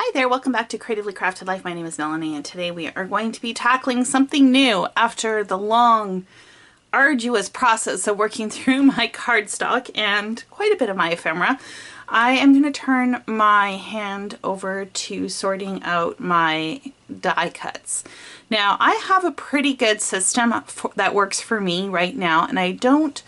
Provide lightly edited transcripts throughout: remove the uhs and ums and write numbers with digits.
Hi there, welcome back to Creatively Crafted Life. My name is Melanie and today we are going to be tackling something new after the long, arduous process of working through my cardstock and quite a bit of my ephemera. I am going to turn my hand over to sorting out my die cuts. Now I have a pretty good system that works for me right now, and I don't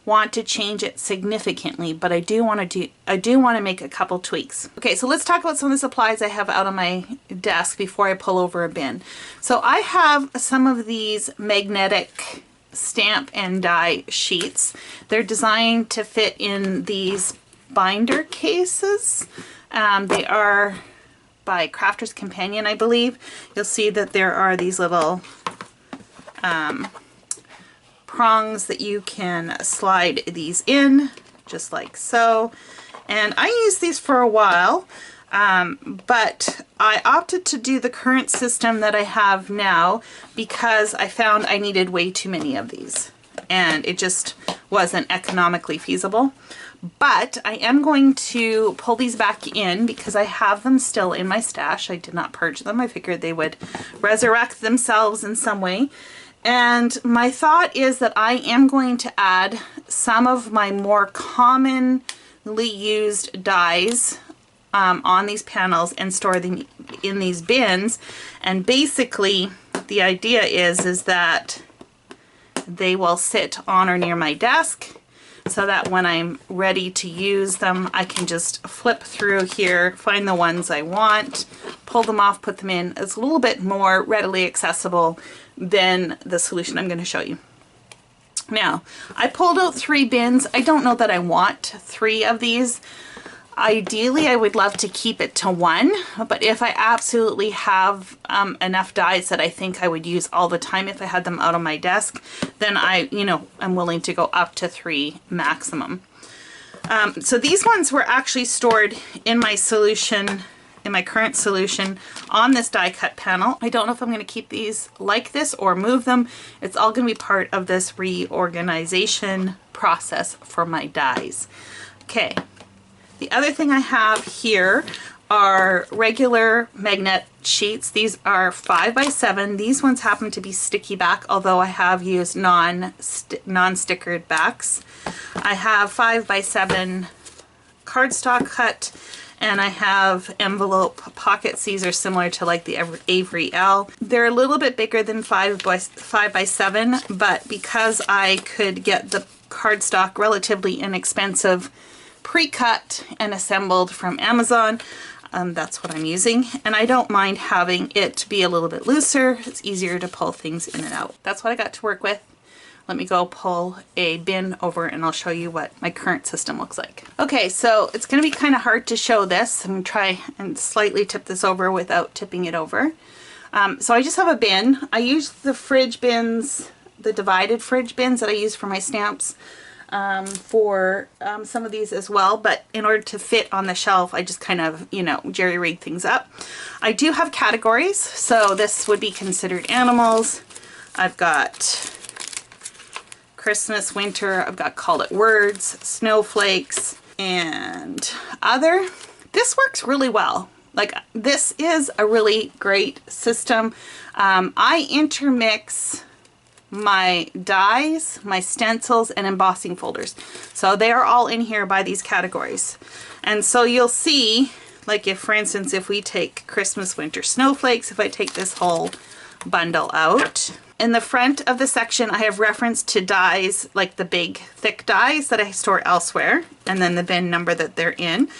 want to change it significantly, but I do want to make a couple tweaks. Okay, so let's talk about some of the supplies I have out on my desk before I pull over a bin. So I have some of these magnetic stamp and die sheets. They're designed to fit in these binder cases. They are by Crafter's Companion, I believe. You'll see that there are these little prongs that you can slide these in, just like so. And I used these for a while, but I opted to do the current system that I have now because I found I needed way too many of these and it just wasn't economically feasible. But I am going to pull these back in because I have them still in my stash. I did not purge them. I figured they would resurrect themselves in some way. And my thought is that I am going to add some of my more commonly used dies on these panels and store them in these bins. And basically the idea is that they will sit on or near my desk so that when I'm ready to use them, I can just flip through here, find the ones I want, pull them off, put them in. It's a little bit more readily accessible than the solution I'm going to show you. Now, I pulled out 3 bins. I don't know that I want 3 of these. Ideally, I would love to keep it to 1, but if I absolutely have enough dies that I think I would use all the time if I had them out on my desk, then I'm willing to go up to 3 maximum. So these ones were actually stored in my solution, in my current solution on this die cut panel. I don't know if I'm going to keep these like this or move them. It's all going to be part of this reorganization process for my dies. Okay. The other thing I have here are regular magnet sheets. These are 5x7. These ones happen to be sticky back, although I have used non-stickered backs. I have 5x7 cardstock cut, and I have envelope pockets. These are similar to like the Avery L. They're a little bit bigger than 5x7, but because I could get the cardstock relatively inexpensive, pre-cut and assembled from Amazon, that's what I'm using, and I don't mind having it be a little bit looser. It's easier to pull things in and out. That's what I got to work with. Let me go pull a bin over and I'll show you what my current system looks like. Okay, so it's going to be kind of hard to show this. I'm going to try and slightly tip this over without tipping it over. So I just have a bin. I use the fridge bins, the divided fridge bins that I use for my stamps, for some of these as well, but in order to fit on the shelf, I just kind of, jerry-rig things up. I do have categories, so this would be considered animals. I've got Christmas, winter, I've got Call It Words, snowflakes, and other. This works really well. Like, this is a really great system. I intermix my dies, my stencils, and embossing folders. So they are all in here by these categories. And so you'll see, like if, for instance, if we take Christmas, winter, snowflakes, if I take this whole bundle out, in the front of the section I have reference to dies, like the big thick dies that I store elsewhere, and then the bin number that they're in.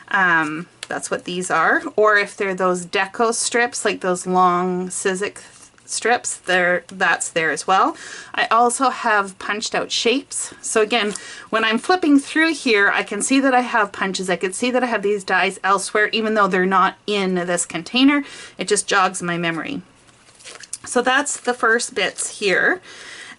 That's what these are. Or if they're those deco strips, like those long Sizzix strips, that's there as well. I also have punched out shapes. So again, when I'm flipping through here, I can see that I have punches. I can see that I have these dies elsewhere, even though they're not in this container. It just jogs my memory. So that's the first bits here.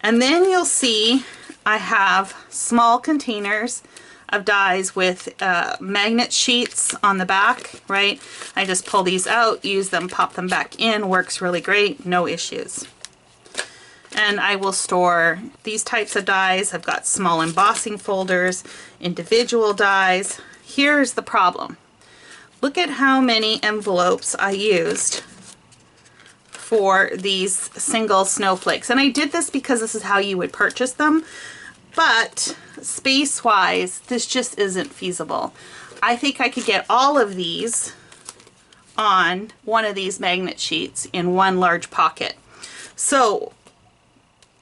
And then you'll see I have small containers of dies with magnet sheets on the back, right? I just pull these out, use them, pop them back in, works really great, no issues. And I will store these types of dies. I've got small embossing folders, individual dies. Here's the problem. Look at how many envelopes I used for these single snowflakes. And I did this because this is how you would purchase them, but space-wise, this just isn't feasible. I think I could get all of these on one of these magnet sheets in one large pocket. So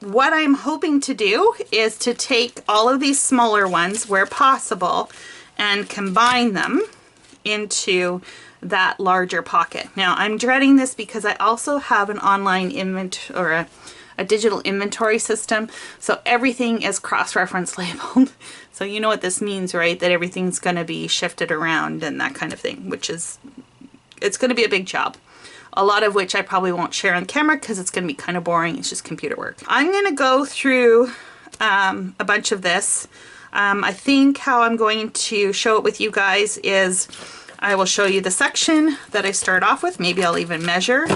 what I'm hoping to do is to take all of these smaller ones where possible and combine them into that larger pocket. Now I'm dreading this because I also have an online inventory or a digital inventory system, so everything is cross-reference labeled. So you know what this means, right? That everything's going to be shifted around and that kind of thing, which is, it's going to be a big job. A lot of which I probably won't share on camera because it's going to be kind of boring. It's just computer work. I'm going to go through a bunch of this. I think how I'm going to show it with you guys is I will show you the section that I start off with. Maybe I'll even measure,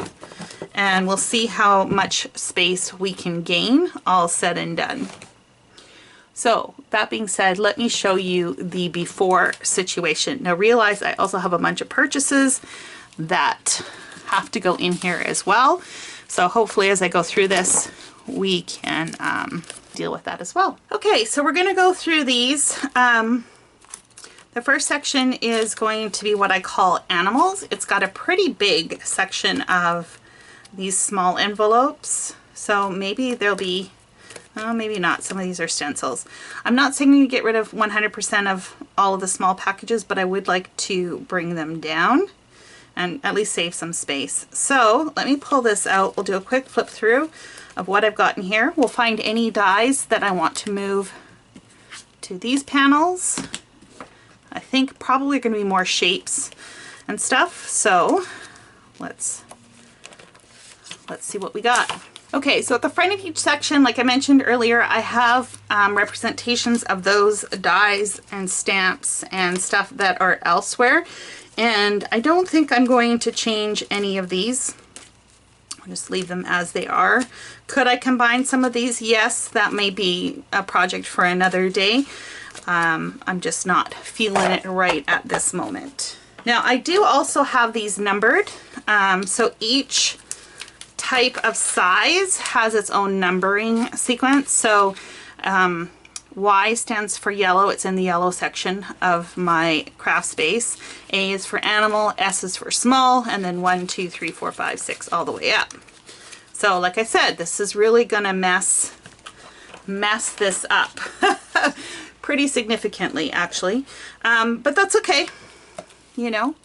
and we'll see how much space we can gain all said and done. So that being said, let me show you the before situation. Now realize I also have a bunch of purchases that have to go in here as well. So hopefully as I go through this, we can deal with that as well. Okay, so we're going to go through these. The first section is going to be what I call animals. It's got a pretty big section of these small envelopes. So maybe there'll be, well, maybe not. Some of these are stencils. I'm not saying you get rid of 100% of all of the small packages, but I would like to bring them down and at least save some space. So let me pull this out. We'll do a quick flip through of what I've got in here. We'll find any dies that I want to move to these panels. I think probably going to be more shapes and stuff. So let's see what we got. Okay, so at the front of each section, like I mentioned earlier, I have representations of those dies and stamps and stuff that are elsewhere. And I don't think I'm going to change any of these. I'll just leave them as they are. Could I combine some of these? Yes, that may be a project for another day. I'm just not feeling it right at this moment. Now I do also have these numbered. So each type of size has its own numbering sequence. So Y stands for yellow. It's in the yellow section of my craft space. A is for animal, S is for small, and then 1, 2, 3, 4, 5, 6 all the way up. So like I said, this is really gonna mess this up pretty significantly actually. But that's okay. You know,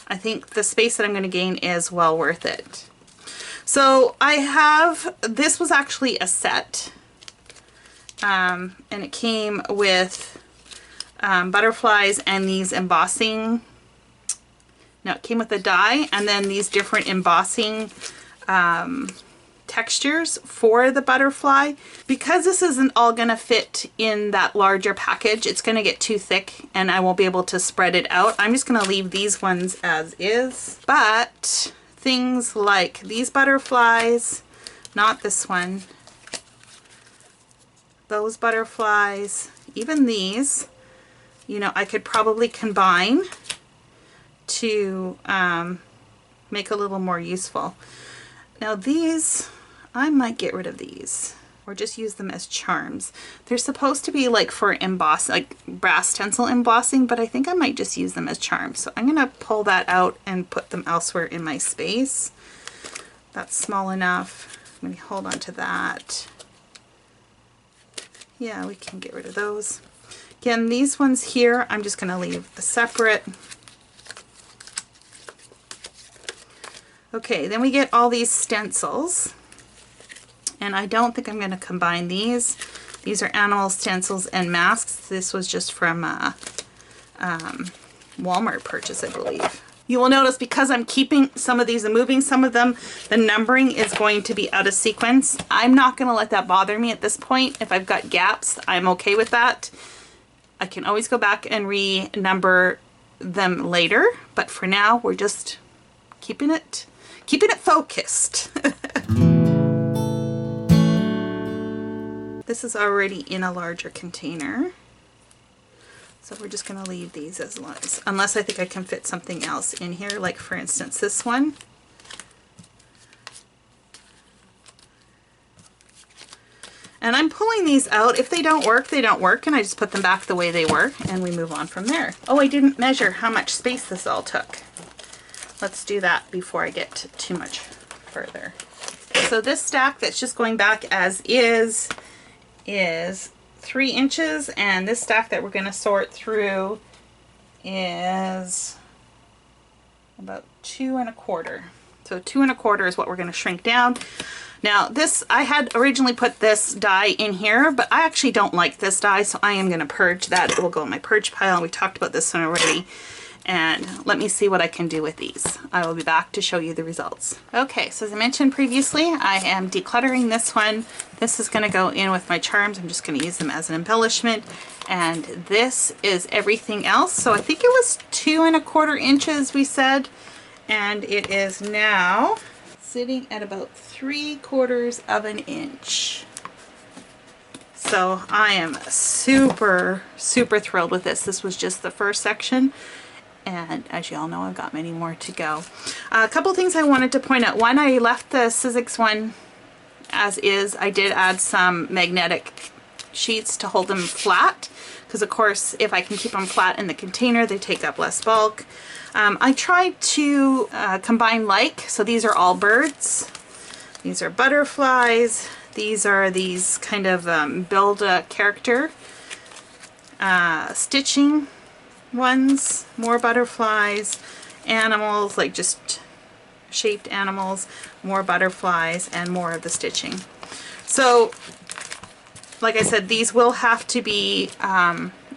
I think the space that I'm gonna gain is well worth it. So I have, this was actually a set. And it came with butterflies and these embossing. No, it came with a die and then these different embossing textures for the butterfly. Because this isn't all going to fit in that larger package, it's going to get too thick and I won't be able to spread it out. I'm just going to leave these ones as is. But things like these butterflies, not this one, those butterflies, even these, you know, I could probably combine to make a little more useful. Now these, I might get rid of these or just use them as charms. They're supposed to be like for emboss, like brass stencil embossing, but I think I might just use them as charms. So I'm gonna pull that out and put them elsewhere in my space. That's small enough. Let me hold on to that. Yeah, we can get rid of those. Again, these ones here, I'm just gonna leave separate. Okay, then we get all these stencils. And I don't think I'm going to combine these. These are animal stencils and masks. This was just from a Walmart purchase, I believe. You will notice because I'm keeping some of these and moving some of them, the numbering is going to be out of sequence. I'm not going to let that bother me at this point. If I've got gaps, I'm okay with that. I can always go back and renumber them later, but for now we're just keeping it focused. This is already in a larger container. So we're just going to leave these as long as, unless I think I can fit something else in here, like for instance this one. And I'm pulling these out. If they don't work, they don't work, and I just put them back the way they were, and we move on from there. Oh, I didn't measure how much space this all took. Let's do that before I get too much further. So this stack that's just going back as is 3 inches, and this stack that we're going to sort through is about 2 1/4. So 2 1/4 is what we're going to shrink down. Now this, I had originally put this die in here, but I actually don't like this die, so I am going to purge that. It will go in my purge pile. We talked about this one already. And let me see what I can do with these. I will be back to show you the results. Okay, so as I mentioned previously, I am decluttering this one. This is going to go in with my charms. I'm just going to use them as an embellishment. And this is everything else. So I think it was 2 1/4 inches we said. And it is now sitting at about 3/4 of an inch. So I am super, super thrilled with this. This was just the first section. And as you all know, I've got many more to go. A couple things I wanted to point out. One, I left the Sizzix one as is. I did add some magnetic sheets to hold them flat, because of course if I can keep them flat in the container, they take up less bulk. I tried to combine like, so these are all birds. These are butterflies. These are these kind of build a character stitching ones, more butterflies, animals, like just shaped animals, more butterflies, and more of the stitching. So like I said, these will have to be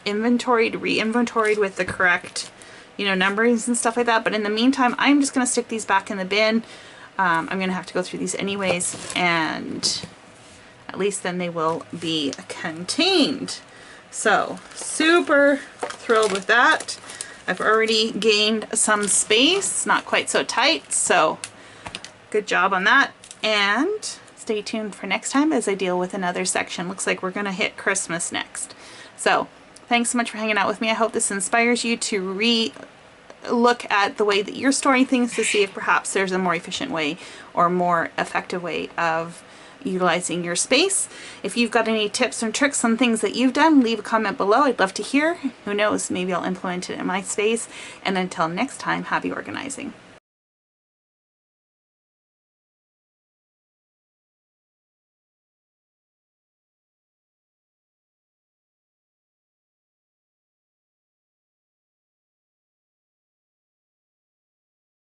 inventoried, re-inventoried with the correct, you know, numberings and stuff like that. But in the meantime, I'm just going to stick these back in the bin. I'm going to have to go through these anyways, and at least then they will be contained. So super thrilled with that. I've already gained some space, not quite so tight, so good job on that. And stay tuned for next time as I deal with another section. Looks like we're gonna hit Christmas next. So thanks so much for hanging out with me. I hope this inspires you to look at the way that you're storing things, to see if perhaps there's a more efficient way or more effective way of utilizing your space. If you've got any tips and tricks on things that you've done, leave a comment below. I'd love to hear. Who knows, maybe I'll implement it in my space. And until next time, happy organizing.